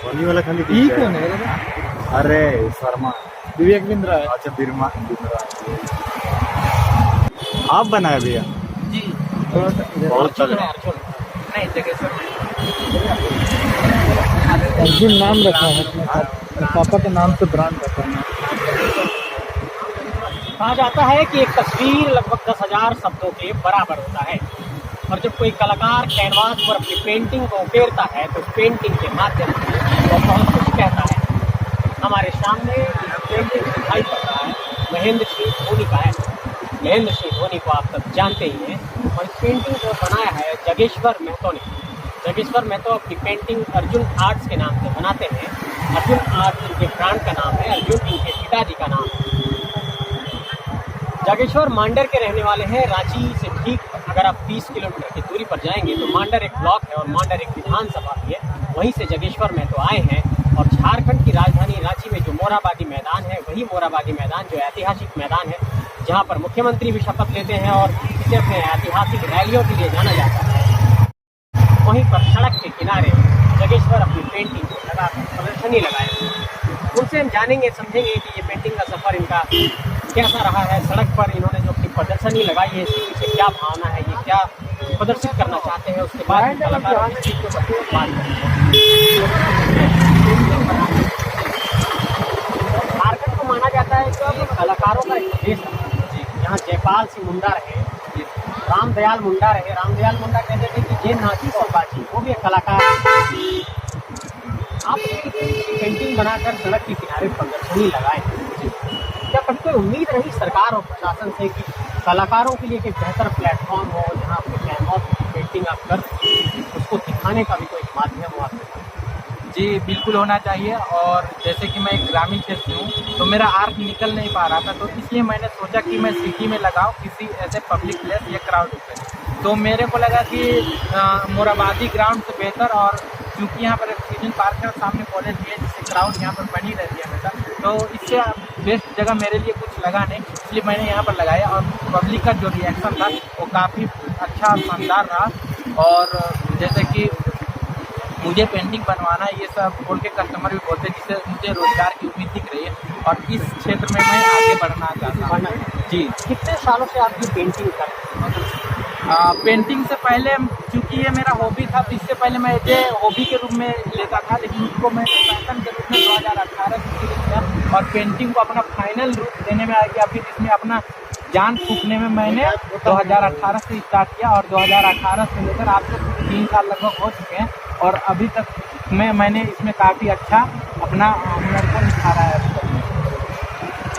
धोनी वाला खाली ई दिख कौन रहा है? है। अरे शर्मा, विवेक बिंद्रा है। अच्छा बिरमा बिमरा। आप बनाए भैया? जी बहुत तगड़ा। नहीं जगेश्वर अर्जुन नाम रखा है अपने पापा के नाम से ब्रांड रखा है। कहा जाता है कि एक तस्वीर लगभग 10,000 शब्दों के बराबर होता है और जब कोई कलाकार कैनवास पर अपनी पेंटिंग को उकेरता है तो पेंटिंग के माध्यम से वो बहुत कुछ कहता है। हमारे सामने पेंटिंग दिखाई पड़ रहा है महेंद्र सिंह धोनी का है। महेंद्र सिंह धोनी को आप सब जानते ही हैं और इस पेंटिंग को बनाया है जगेश्वर महतो ने। जगेश्वर महतो अपनी पेंटिंग अर्जुन आर्ट्स के नाम से बनाते हैं। अर्जुन आर्ट्स इनके ब्रांड का नाम है, अर्जुन इनके पिताजी का नाम है। जागेश्वर मांडर के रहने वाले हैं। रांची से ठीक अगर आप 30 किलोमीटर की दूरी पर जाएंगे तो मांडर एक ब्लॉक है और मांडर एक विधानसभा भी है। वहीं से जागेश्वर महतो आए हैं और झारखंड की राजधानी रांची में जो मोरहाबादी मैदान है वही मोरहाबादी मैदान जो ऐतिहासिक मैदान है जहां पर मुख्यमंत्री भी शपथ लेते हैं और इसे अपने ऐतिहासिक रैलियों के लिए जाना जाता है। वहीं पर सड़क के किनारे जागेश्वर अपनी पेंटिंग को लगाकर प्रदर्शनी लगाए हुए हैं। उनसे हम जानेंगे समझेंगे कि ये पेंटिंग का सफ़र इनका कैसा रहा है। सड़क पर इन्होंने जो अपनी प्रदर्शनी लगाई है इसके पीछे क्या भावना है, ये क्या प्रदर्शित करना चाहते हैं, उसके बाद कलाकारों की चीज़ों पर बात करेंगे। झारखंड को माना जाता है कि कलाकारों का एक देश है। यहाँ जयपाल सिंह मुंडा रहे, रामदयाल मुंडा रहे। रामदयाल मुंडा कहते थे कि जैन नाची और बाची, वो भी एक कलाकार। आप पेंटिंग बनाकर सड़क के किनारे प्रदर्शनी लगाए, क्या कभी कोई उम्मीद रही सरकार और प्रशासन से कि कलाकारों के लिए एक बेहतर प्लेटफॉर्म हो जहाँ अपने कैनवास की पेंटिंग आप कर उसको दिखाने का भी कोई माध्यम हो आपके पास? जी बिल्कुल होना चाहिए। और जैसे कि मैं एक ग्रामीण क्षेत्र से हूँ तो मेरा आर्ट निकल नहीं पा रहा था, तो इसलिए मैंने सोचा कि मैं सिटी में लगाऊँ किसी ऐसे पब्लिक प्लेस या क्राउड पे। तो मेरे को लगा कि मोरहाबादी ग्राउंड से बेहतर, और क्योंकि यहाँ पर सीजन पार्क है और सामने कॉलेज भी है जिससे क्राउड यहाँ पर बनी रहती है हमेशा, तो इससे बेस्ट जगह मेरे लिए कुछ लगा नहीं, इसलिए मैंने यहाँ पर लगाया। और पब्लिक का जो रिएक्शन था वो काफ़ी अच्छा और शानदार रहा। और जैसे कि मुझे पेंटिंग बनवाना ये सब बोल के कस्टमर भी बोलते हैं, जिससे मुझे रोजगार की उम्मीद दिख रही है और इस क्षेत्र में मैं आगे बढ़ना चाहता हूँ। जी कितने सालों से आप ये पेंटिंग कर रहे हैं? पेंटिंग से पहले क्योंकि ये मेरा हॉबी था तो इससे पहले मैं इसे हॉबी के रूप में लेता था, लेकिन उसको मैं पैशन के रूप में 2018 से शुरू किया और पेंटिंग को अपना फाइनल रूप देने में आया। फिर इसमें अपना जान फूकने में मैंने 2018 से स्टार्ट किया और 2018 से लेकर आज तक 3 साल लगभग हो चुके हैं और अभी तक मैंने इसमें काफ़ी अच्छा अपना हुनर को निखारा है।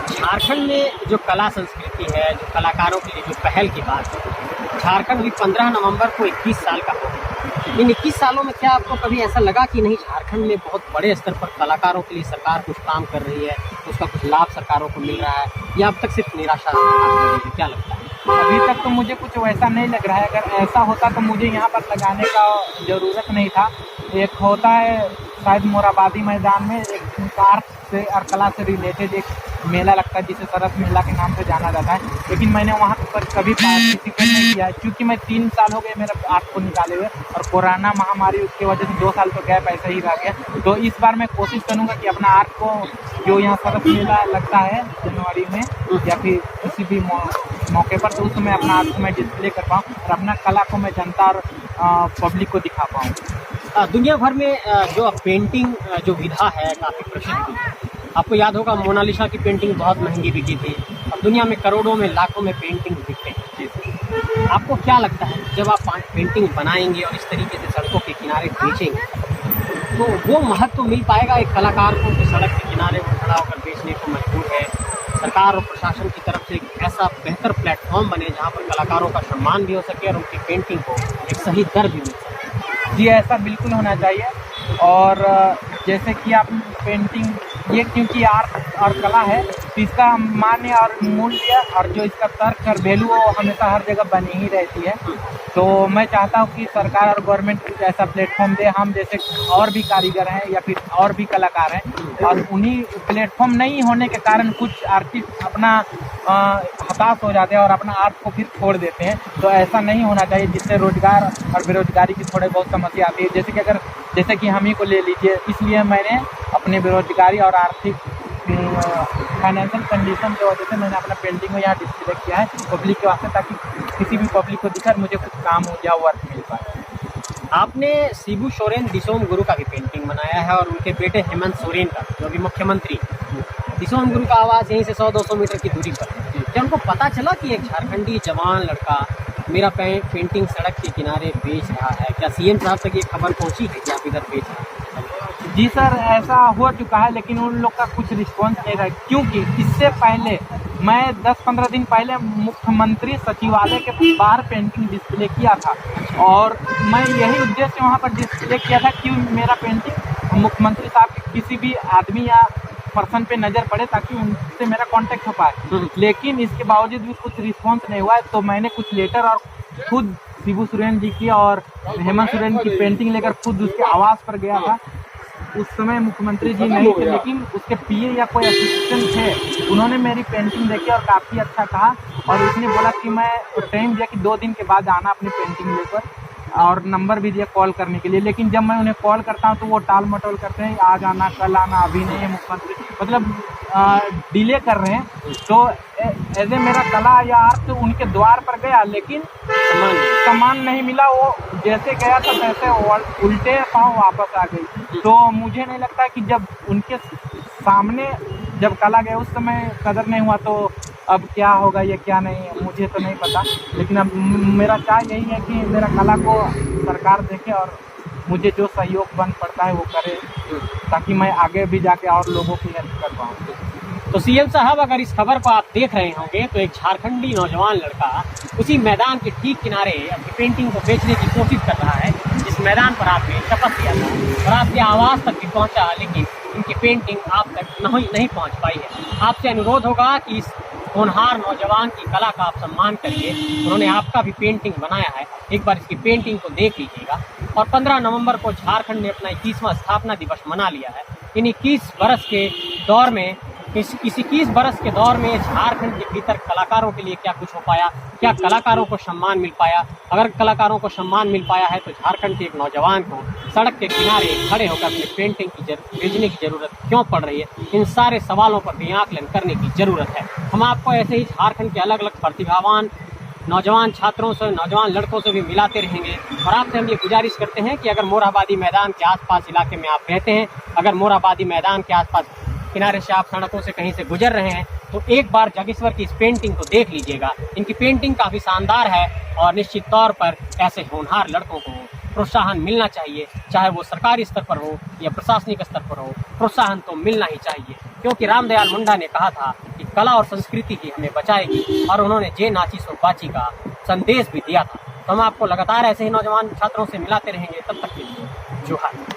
झारखंड में जो कला संस्कृति है, जो कलाकारों के लिए जो पहल की बात है, झारखंड भी 15 नवंबर को 21 साल का हो। इन 21 सालों में क्या आपको कभी ऐसा लगा कि नहीं झारखंड में बहुत बड़े स्तर पर कलाकारों के लिए सरकार कुछ काम कर रही है, उसका कुछ लाभ सरकारों को मिल रहा है, या अब तक सिर्फ निराशा है? क्या लगता है? अभी तक तो मुझे कुछ वैसा नहीं लग रहा है। अगर ऐसा होता तो मुझे यहाँ पर लगाने का ज़रूरत नहीं था। एक होता है शायद मोरहाबादी मैदान में एक आर्ट से और कला से रिलेटेड एक मेला लगता है जिसे सरस मेला के नाम से जाना जाता है, लेकिन मैंने वहाँ पर कभी पार्टिसिपेट नहीं किया है क्योंकि मैं 3 साल हो गए मेरे आर्ट को निकाले हुए और कोरोना महामारी उसकी वजह से 2 साल तो गैप ऐसा ही रह गया। तो इस बार मैं कोशिश करूँगा कि अपना आर्ट को जो यहाँ सरस मेला लगता है जनवरी में या फिर किसी भी मौके पर, तो उस समय अपना आर्ट को मैं डिस्प्ले कर पाऊँ और अपना कला को मैं जनता और पब्लिक को दिखा पाऊँ। दुनिया भर में जो पेंटिंग जो विधा है काफ़ी प्रसिद्ध है। आपको याद होगा मोनालिसा की पेंटिंग बहुत महंगी बिकी थी। अब दुनिया में करोड़ों में लाखों में पेंटिंग बिकते हैं। आपको क्या लगता है जब आप पेंटिंग बनाएंगे और इस तरीके से सड़कों के किनारे बेचेंगे तो वो महत्व मिल पाएगा एक कलाकार को जो सड़क के किनारे वो खड़ा होकर बेचने को मजबूर है? सरकार और प्रशासन की तरफ से एक ऐसा बेहतर प्लेटफॉर्म बने जहाँ पर कलाकारों का सम्मान भी हो सके और उनकी पेंटिंग को एक सही दर भी मिल सके। जी ऐसा बिल्कुल होना चाहिए। और जैसे कि आप पेंटिंग ये क्योंकि आर्ट और कला है तो इसका मान्य और मूल्य और जो इसका तर्क और वैल्यू वो हमेशा हर जगह बनी ही रहती है। तो मैं चाहता हूँ कि सरकार और गवर्नमेंट कुछ ऐसा प्लेटफॉर्म दे, हम जैसे और भी कारीगर हैं या फिर और भी कलाकार हैं और उन्हीं प्लेटफॉर्म नहीं होने के कारण कुछ आर्टिस्ट अपना हताश हो जाते हैं और अपना आर्ट को फिर छोड़ देते हैं। तो ऐसा नहीं होना चाहिए, जिससे रोजगार और बेरोजगारी की थोड़ी बहुत समस्या आती है। जैसे कि हम ही को ले लीजिए, इसलिए मैंने अपनी बेरोजगारी और आर्थिक फाइनेंशियल कंडीशन की वजह से मैंने अपना पेंटिंग को यहाँ डिस्प्ले किया है पब्लिक के वास्ते, ताकि किसी भी पब्लिक को दिखा मुझे कुछ काम हो या वर्क मिल पाए। आपने शिबू सोरेन दिसोम गुरु का भी पेंटिंग बनाया है और उनके बेटे हेमंत सोरेन का, जो अभी मुख्यमंत्री। दिसोम गुरु का आवास यहीं से 100-200 मीटर की दूरी पर है। जब उनको पता चला कि एक झारखंडी जवान लड़का मेरा पेंटिंग सड़क के किनारे बेच रहा है, क्या सीएम साहब तक ये खबर पहुंची है कि आप इधर बेच रहे हैं? जी सर, ऐसा हो चुका है, लेकिन उन लोग का कुछ रिस्पॉन्स नहीं रहा, क्योंकि इससे पहले मैं 10-15 दिन पहले मुख्यमंत्री सचिवालय के बाहर पेंटिंग डिस्प्ले किया था और मैं यही उद्देश्य से वहाँ पर डिस्प्ले किया था कि मेरा पेंटिंग मुख्यमंत्री साहब के किसी भी आदमी या पर्सन पे नज़र पड़े, ताकि उनसे मेरा कांटेक्ट हो पाए। लेकिन इसके बावजूद भी कुछ रिस्पॉन्स नहीं हुआ है, तो मैंने कुछ लेटर और खुद शिबू सोरेन जी की और हेमंत सोरेन की पेंटिंग लेकर खुद उसके आवास पर गया था। उस समय मुख्यमंत्री जी नहीं थे, लेकिन उसके पीए या कोई असिस्टेंट थे, उन्होंने मेरी पेंटिंग देखी और काफ़ी अच्छा कहा और उसने बोला कि मैं टाइम दिया कि 2 दिन के बाद आना अपनी पेंटिंग लेकर, और नंबर भी दिया कॉल करने के लिए। लेकिन जब मैं उन्हें कॉल करता हूँ तो वो टाल मटोल करते हैं, आज आना कल आना, अभी नहीं है मुख्यमंत्री, मतलब डिले कर रहे हैं। तो ऐसे मेरा कला या आर्ट उनके द्वार पर गया, लेकिन सामान नहीं मिला। वो जैसे गया था वैसे उल्टे पाँव वापस आ गई। तो मुझे नहीं लगता कि जब उनके सामने जब कला गया उस समय कदर नहीं हुआ, तो अब क्या होगा या क्या नहीं मुझे तो नहीं पता। लेकिन अब मेरा चाह यही है कि मेरा कला को सरकार देखे और मुझे जो सहयोग बन पड़ता है वो करे, ताकि मैं आगे भी जाके और लोगों की हेल्प कर पाऊँ। तो सीएम साहब, अगर इस खबर को आप देख रहे होंगे तो एक झारखंडी नौजवान लड़का उसी मैदान के ठीक किनारे अपनी पेंटिंग को बेचने की कोशिश कर रहा है, जिस मैदान पर आपने शपथ लिया था और आपके आवास तक भी पहुंचा, लेकिन इनकी पेंटिंग आप तक नहीं पहुंच पाई है। आपसे अनुरोध होगा कि इस होनहार नौजवान की कला का आप सम्मान करिए। उन्होंने आपका भी पेंटिंग बनाया है, एक बार इसकी पेंटिंग को देख लीजिएगा। और 15 नवंबर को झारखंड ने अपना 21वां स्थापना दिवस मना लिया है। इन 21 बरस के दौर में इस 21 बरस के दौर में झारखंड के भीतर कलाकारों के लिए क्या कुछ हो पाया, क्या कलाकारों को सम्मान मिल पाया? अगर कलाकारों को सम्मान मिल पाया है तो झारखंड के एक नौजवान को सड़क के किनारे खड़े होकर अपनी पेंटिंग की भेजने की जरूरत क्यों पड़ रही है? इन सारे सवालों पर भी आकलन करने की जरूरत है। हम आपको ऐसे ही झारखंड के अलग अलग प्रतिभावान नौजवान छात्रों से, नौजवान लड़कों से भी मिलाते रहेंगे। और आपसे हम ये गुजारिश करते हैं कि अगर मोरहाबादी मैदान के आसपास इलाके में आप रहते हैं, अगर मोरहाबादी मैदान के आसपास किनारे से आप सड़कों से कहीं से गुजर रहे हैं, तो एक बार जागेश्वर की इस पेंटिंग को देख लीजिएगा। इनकी पेंटिंग काफ़ी शानदार है और निश्चित तौर पर ऐसे होनहार लड़कों को प्रोत्साहन मिलना चाहिए, चाहे वो सरकारी स्तर पर हो या प्रशासनिक स्तर पर हो। प्रोत्साहन तो मिलना ही चाहिए, क्योंकि रामदयाल मुंडा ने कहा था कि कला और संस्कृति ही हमें बचाएगी, और उन्होंने जे नाची सो बाची का संदेश भी दिया था। तो हम आपको लगातार ऐसे ही नौजवान छात्रों से मिलाते रहेंगे। तब तक के लिए जोहार।